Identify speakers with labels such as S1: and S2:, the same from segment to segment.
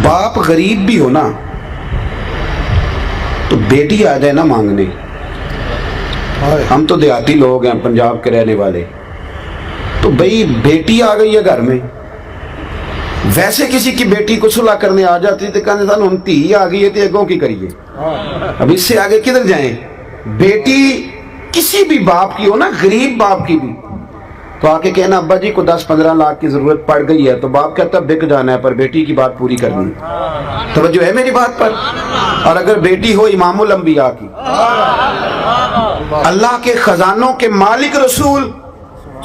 S1: बाप गरीब भी हो ना तो बेटी आ जाए ना मांगने, हम तो देहाती लोग हैं पंजाब के रहने वाले, तो भाई बेटी आ गई है घर में, वैसे किसी की बेटी को सुलह करने आ जाती तो कहने था हम धी आ गई है तो अगों की करिए, अब इससे आगे किधर जाएं। बेटी किसी भी बाप की हो ना, गरीब बाप की भी, तो आके कहना अब्बा जी को 10-15 लाख की जरूरत पड़ गई है, तो बाप कहता बिक जाना है पर बेटी की बात पूरी करनी है। तवज्जो है मेरी बात पर। और अगर बेटी हो इमामुल अंबिया की, अल्लाह के खजानों के मालिक रसूल,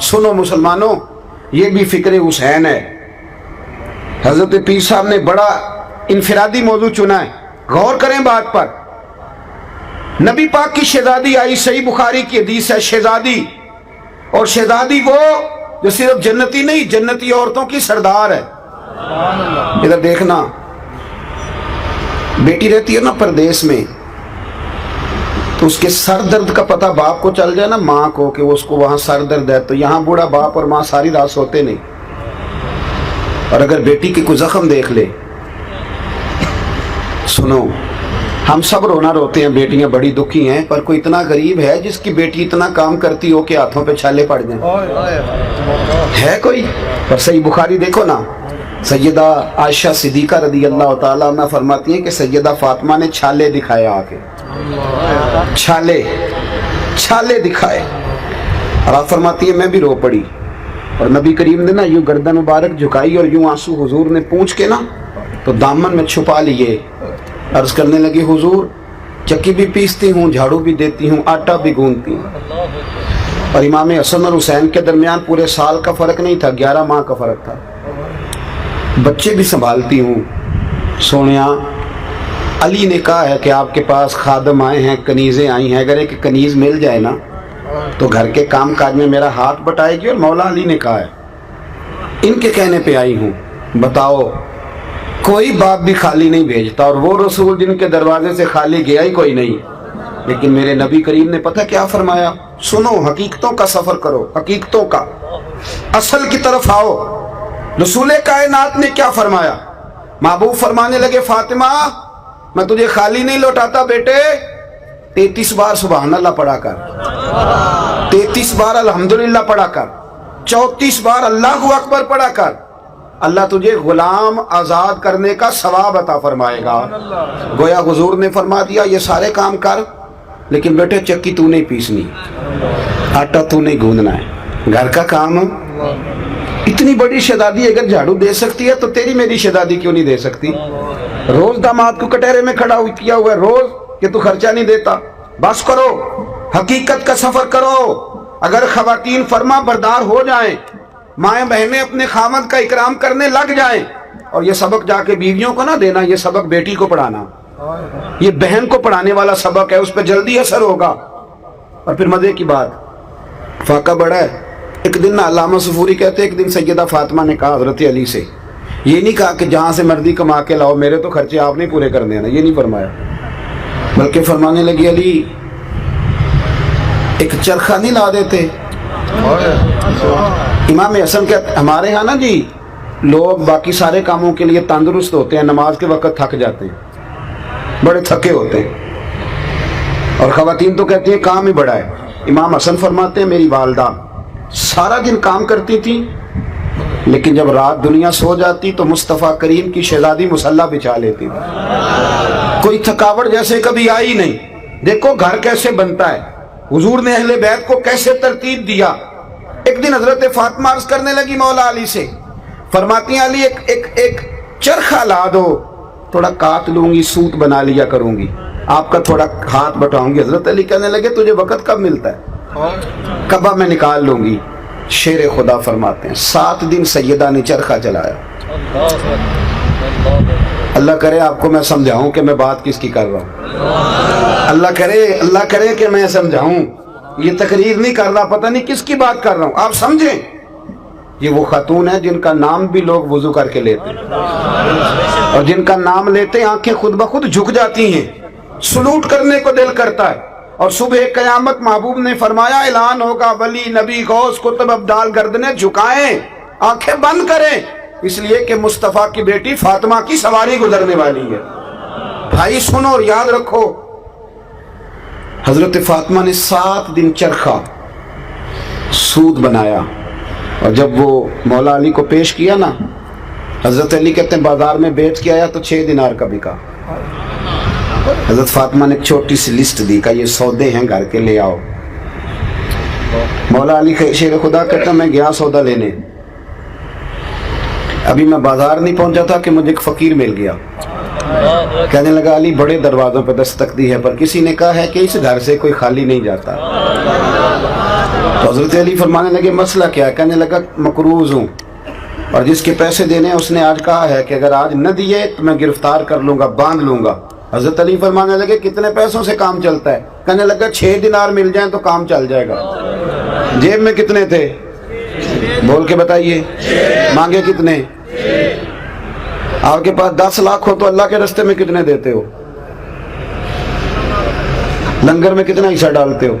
S1: सुनो मुसलमानों, ये भी फिक्र हुसैन है। हजरत पीर साहब ने बड़ा इनफिरादी मौजू चुना है, गौर करें बात पर। नबी पाक की शहजादी आई, सही बुखारी की हदीस है, शहजादी, और शहजादी वो जो सिर्फ जन्नती नहीं, जन्नती औरतों की सरदार है। इधर देखना, बेटी रहती है ना परदेश में, तो उसके सर दर्द का पता बाप को चल जाए ना, माँ को, कि उसको वहां सर दर्द है, तो यहाँ बूढ़ा बाप और माँ सारी रात सोते नहीं। और अगर बेटी की कोई जख्म देख ले, सुनो, हम सब रोना रोते हैं, बेटियां बड़ी दुखी हैं, पर कोई इतना गरीब है जिसकी बेटी इतना काम करती हो कि हाथों पे छाले पड़ जाएं? है कोई? पर सही बुखारी देखो ना, सैयदा आयशा सिद्दीका रदी अल्लाह ताला अन्हा फरमाती हैं कि सैयदा फातिमा ने छाले दिखाए, आके छाले दिखाए, और आप फरमाती है मैं भी रो पड़ी। और नबी करीम ने ना यूं गर्दन मुबारक झुकाई और यूं आंसू हुजूर ने पूंछ के ना तो दामन में छुपा लिए, अर्ज करने लगी हुजूर चक्की भी पीसती हूँ, झाड़ू भी देती हूँ, आटा भी गूंथती हूँ। और इमाम हसन और हुसैन के दरमियान पूरे साल का फर्क नहीं था, 11 माह का फर्क था। बच्चे भी संभालती हूँ। सोनिया, अली ने कहा है कि आपके पास खादम आए हैं, कनीज़ें आई हैं, अगर एक कनीज़ मिल जाए ना तो घर के काम काज में मेरा हाथ बटाएगी। और मौला अली ने कहा है, इनके कहने पे आई हूँ। बताओ, कोई बाप भी खाली नहीं भेजता, और वो रसूल जिनके दरवाजे से खाली गया ही कोई नहीं। लेकिन मेरे नबी करीम ने पता क्या फरमाया? सुनो, हकीकतों का सफर करो, हकीकतों का, असल की तरफ आओ। रसूल कायनात ने क्या फरमाया? महबूब फरमाने लगे, फातिमा मैं तुझे खाली नहीं लौटाता बेटे, 33 बार सुभान अल्लाह पढ़ा कर, 33 बार अल्हम्दुलिल्लाह पढ़ा कर, 34 बार अल्लाहु अकबर पढ़ा कर, अल्लाह तुझे गुलाम आजाद करने का सवाब अता फरमाएगा। गोया हुजूर ने फरमा दिया ये सारे काम कर, लेकिन बेटे चक्की तू नहीं पीसनी, आटा तू नहीं गूंदना है, घर का काम। इतनी बड़ी शहजादी अगर झाड़ू दे सकती है तो तेरी मेरी शहजादी क्यों नहीं दे सकती? रोज दामाद को कटहरे में खड़ा किया हुआ है रोज, कि तू खर्चा नहीं देता। बस करो, हकीकत का सफर करो। अगर खवातीन फर्मा बरदार हो जाएं, माएँ बहनें अपने खामद का इकराम करने लग जाएं, और ये सबक जाके बीवियों को ना देना, ये सबक बेटी को पढ़ाना, ये बहन को पढ़ाने वाला सबक है, उस पर जल्दी असर होगा। और फिर मजे की बात, फाका बड़ा है। एक दिन ना अल्लामा सफूरी कहते, एक दिन सैयदा फातिमा ने कहा हजरत अली से, ये नहीं कहा कि जहां से मर्दी कमा के लाओ, मेरे तो खर्चे आप नहीं पूरे कर देना, ये नहीं फरमाया, बल्कि फरमाने लगी, अली एक चरखा नहीं ला देते? इमाम हसन कहते, हमारे यहाँ ना जी लोग बाकी सारे कामों के लिए तंदुरुस्त होते हैं, नमाज के वक्त थक जाते हैं, बड़े थके होते हैं, और खवातीन तो कहती हैं काम ही बड़ा है। इमाम हसन फरमाते हैं, मेरी वालदा सारा दिन काम करती थी, लेकिन जब रात दुनिया सो जाती तो मुस्तफ़ा करीम की शहजादी मुसल्ला बिछा लेती, कोई थकावट जैसे कभी आई नहीं। देखो घर कैसे बनता है, हुजूर ने अहले बैत को कैसे तरतीब दिया। एक दिन हजरत फातिमा अर्ज करने लगी मौला अली से, फरमाती हैं, अली एक चरखा ला दो, थोड़ा काट लूंगी, सूत बना लिया करूंगी, आपका थोड़ा हाथ बटाऊंगी। हजरत अली कहने लगे, तुझे वक्त कब मिलता है? कब मैं निकाल लूंगी। शेर खुदा फरमाते हैं, 7 दिन सैयदा ने चरखा चलाया। अल्लाह करे आपको मैं समझाऊं कि मैं बात किसकी कर रहा हूं। अल्लाह करे कि मैं समझाऊं, ये तकरीर नहीं कर रहा, पता नहीं किसकी बात कर रहा हूं, आप समझें। ये वो खातून है जिनका नाम भी लोग वुजू करके लेते हैं, और जिनका नाम लेते आंखें खुद ब खुद झुक जाती हैं, सलूट करने को दिल करता है। और सुबह कयामत महबूब ने फरमाया, ऐलान होगा, वली नबी गौस कुतुब अब्दाल गर्दने झुकाएं, आंखें बंद करें, اس لیے کہ مصطفیٰ کی بیٹی فاطمہ کی سواری گزرنے والی ہے۔ بھائی سنو اور یاد رکھو، حضرت فاطمہ نے 7 دن چرخا سود بنایا، اور جب وہ مولا علی کو پیش کیا نا، حضرت علی کہتے ہیں بازار میں بیچ کے آیا تو 6 دینار کا بکا۔ حضرت فاطمہ نے ایک چھوٹی سی لسٹ دی کہ یہ سودے ہیں گھر کے، لے آؤ۔ مولا علی شیر خدا کہتا میں گیا سودا لینے، ابھی میں بازار نہیں پہنچا تھا کہ مجھے ایک فقیر مل گیا، کہنے لگا علی بڑے دروازوں پہ دستک دی ہے پر کسی نے کہا ہے کہ اس گھر سے کوئی خالی نہیں جاتا۔ تو حضرت علی فرمانے لگے مسئلہ کیا ہے؟ کہنے لگا مقروض ہوں، اور جس کے پیسے دینے اس نے آج کہا ہے کہ اگر آج نہ دیے تو میں گرفتار کر لوں گا، باندھ لوں گا۔ حضرت علی فرمانے لگے کتنے پیسوں سے کام چلتا ہے؟ کہنے لگا 6 دینار مل جائیں تو کام چل جائے گا۔ جیب میں کتنے تھے؟ بول کے بتائیے، مانگے کتنے؟ آپ کے پاس 10 لاکھ ہو تو اللہ کے راستے میں کتنے دیتے ہو؟ لنگر میں کتنا حصہ ڈالتے ہو؟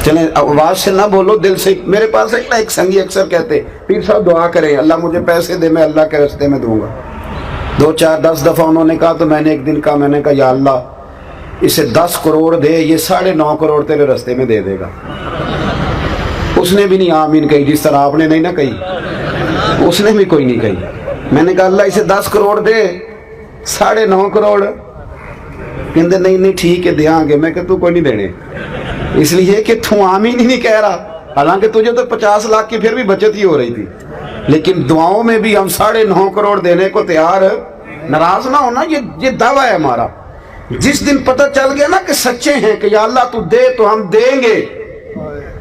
S1: چلیں آواز سے نہ بولو، دل سے۔ میرے پاس ایک سنگی اکثر کہتے پیر صاحب دعا کریں اللہ مجھے پیسے دے، میں اللہ کے راستے میں دوں گا۔ 2 4 10 دفعہ انہوں نے کہا تو میں نے ایک دن کہا، میں نے کہا یا اللہ اسے 10 کروڑ دے، یہ 9.5 کروڑ تیرے راستے میں دے دے گا۔ اس نے بھی نہیں آمین کہی، جس طرح آپ نے نہیں نہ کہی، اس نے بھی کوئی نہیں کہی۔ میں نے کہا اللہ اسے 10 کروڑ دے، 9.5 کروڑ۔ کہتے نہیں ٹھیک ہے دیاں گے۔ میں کہ تو کوئی نہیں دینے، اس لیے کہ تو آمین ہی نہیں کہہ رہا، حالانکہ تجھے تو 50 لاکھ کی پھر بھی بچت ہی ہو رہی تھی، لیکن دعاؤں میں بھی ہم 9.5 کروڑ دینے کو تیار۔ ناراض نہ ہونا، یہ دعویٰ ہے ہمارا۔ جس دن پتہ چل گیا نا کہ سچے ہیں کہ یا اللہ تو دے تو ہم دیں گے۔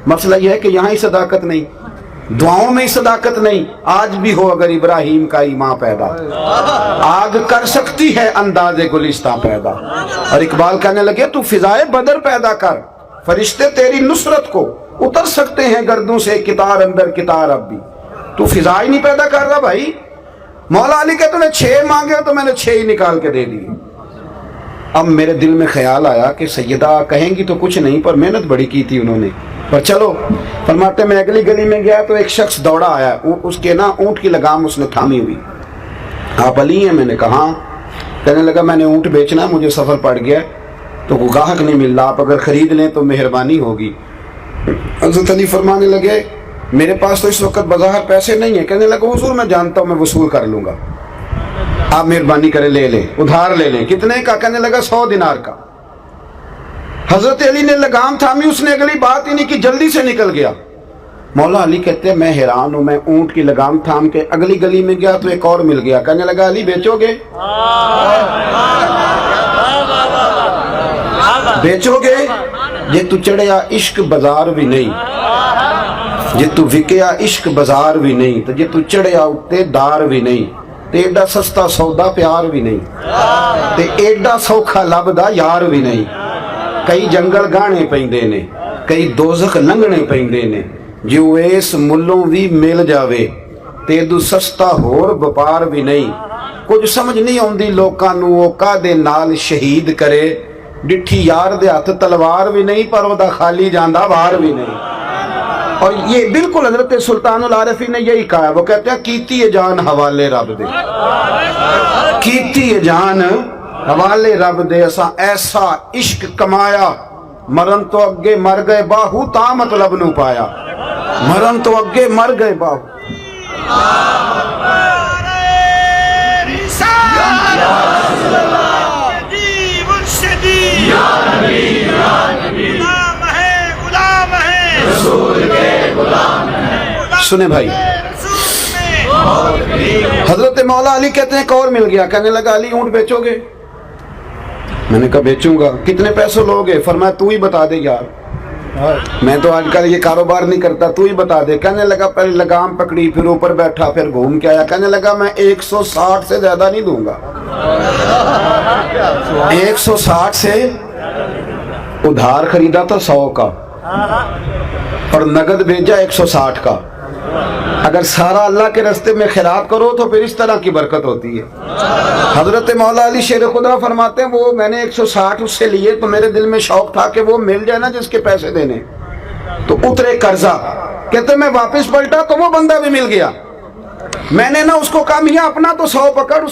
S1: مسئلہ یہ ہے کہ یہاں ہی صداقت نہیں، دعاؤں میں ہی صداقت نہیں۔ آج بھی ہو اگر ابراہیم کا ایمان پیدا، آگ کر سکتی ہے انداز گلستہ پیدا۔ اور اقبال کہنے لگے تو فضائے بدر پیدا کر، فرشتے تیری نصرت کو اتر سکتے ہیں گردوں سے کتار اندر کتار۔ اب بھی تو فضا ہی نہیں پیدا کر رہا بھائی۔ مولا علی کہتے ہیں 6 مانگے تو میں نے 6 ہی نکال کے دے دیے۔ اب میرے دل میں خیال آیا کہ سیدہ کہیں گی تو کچھ نہیں، پر محنت بڑی کی تھی انہوں نے، پر چلو۔ فرماتے میں اگلی گلی میں گیا تو ایک شخص دوڑا آیا، اس کے نا اونٹ کی لگام اس نے تھامی ہوئی۔ آپ علی ہیں؟ میں نے کہا ہاں۔ کہنے لگا میں نے اونٹ بیچنا ہے، مجھے سفر پڑ گیا تو کوئی گاہک نہیں مل رہا، آپ اگر خرید لیں تو مہربانی ہوگی۔ حضرت علی فرمانے لگے میرے پاس تو اس وقت بظاہر پیسے نہیں ہیں۔ کہنے لگا حضور میں جانتا ہوں میں وصول کر لوں گا، آپ مہربانی کریں لے لیں، ادھار لے لیں۔ کتنے کا؟ کہنے لگا 100 دینار کا۔ حضرت علی نے لگام تھامی، اس نے اگلی بات ہی نہیں کی، جلدی سے نکل گیا۔ مولا علی کہتے ہیں میں حیران ہوں، میں اونٹ کی لگام تھام کے اگلی گلی میں گیا تو ایک اور مل گیا۔ کہنے لگا علی بیچو گے؟ بیچو گے؟ جے تو چڑھیا عشق بازار بھی نہیں، جے تو وکیا عشق بازار بھی نہیں، تو جے تو چڑھیا اتے دار بھی نہیں، تے ایڈا سستا سودا پیار بھی نہیں، تے ایڈا سوکھا لبدا یار بھی نہیں۔ کئی جنگل گانے پیندے نے، کئی دوزخ لنگنے پیندے نے، جو اس ملوں بھی مل جاوے تے دو سستا ہور وپار بھی نہیں۔ کچھ سمجھ نہیں آندی لوکاں نوں او کادے نال شہید کرے، ڈٹھی یار دے ہاتھ تلوار بھی نہیں پر او دا خالی جاندا وار بھی نہیں۔ اور یہ بالکل حضرت سلطان العارفین نے یہی کہا ہے، وہ کہتے ہیں کیتی ہے جان حوالے رب دے، کیتی ہے جان حوالے رب دے، اساں ایسا عشق کمایا، مرن تو اگے مر گئے باہو تا مطلب نو پایا، مرن تو اگے مر گئے باہو۔ سنے بھائی، حضرت مولا علی کہتے ہیں ایک اور مل گیا۔ کہنے لگا علی اونٹ بیچو گے؟ میں نے کہا بیچوں گا۔ کتنے پیسوں لوگے؟ فرمایا تو ہی بتا دے یار، میں تو آج کل یہ کاروبار نہیں کرتا، تو ہی بتا دے۔ کہنے لگا پہلے لگام پکڑی، پھر اوپر بیٹھا، پھر گھوم کے آیا۔ کہنے لگا میں 160 سے زیادہ نہیں دوں گا۔ 160 سے ادھار خریدا تھا 100 کا اور نگد بھیجا 160 کا۔ اگر سارا اللہ کے راستے میں خیرات کرو تو پھر اس طرح کی برکت ہوتی ہے۔ حضرت مولا علی شیر خدا فرماتے ہیں وہ میں نے 160 اس سے لیے تو میرے دل میں شوق تھا کہ وہ مل جائے نا جس کے پیسے دینے، تو اترے قرضہ۔ کہتے میں واپس پلٹا تو وہ بندہ بھی مل گیا۔ میں نے نا اس کو کہا میاں اپنا تو 100 پکڑ,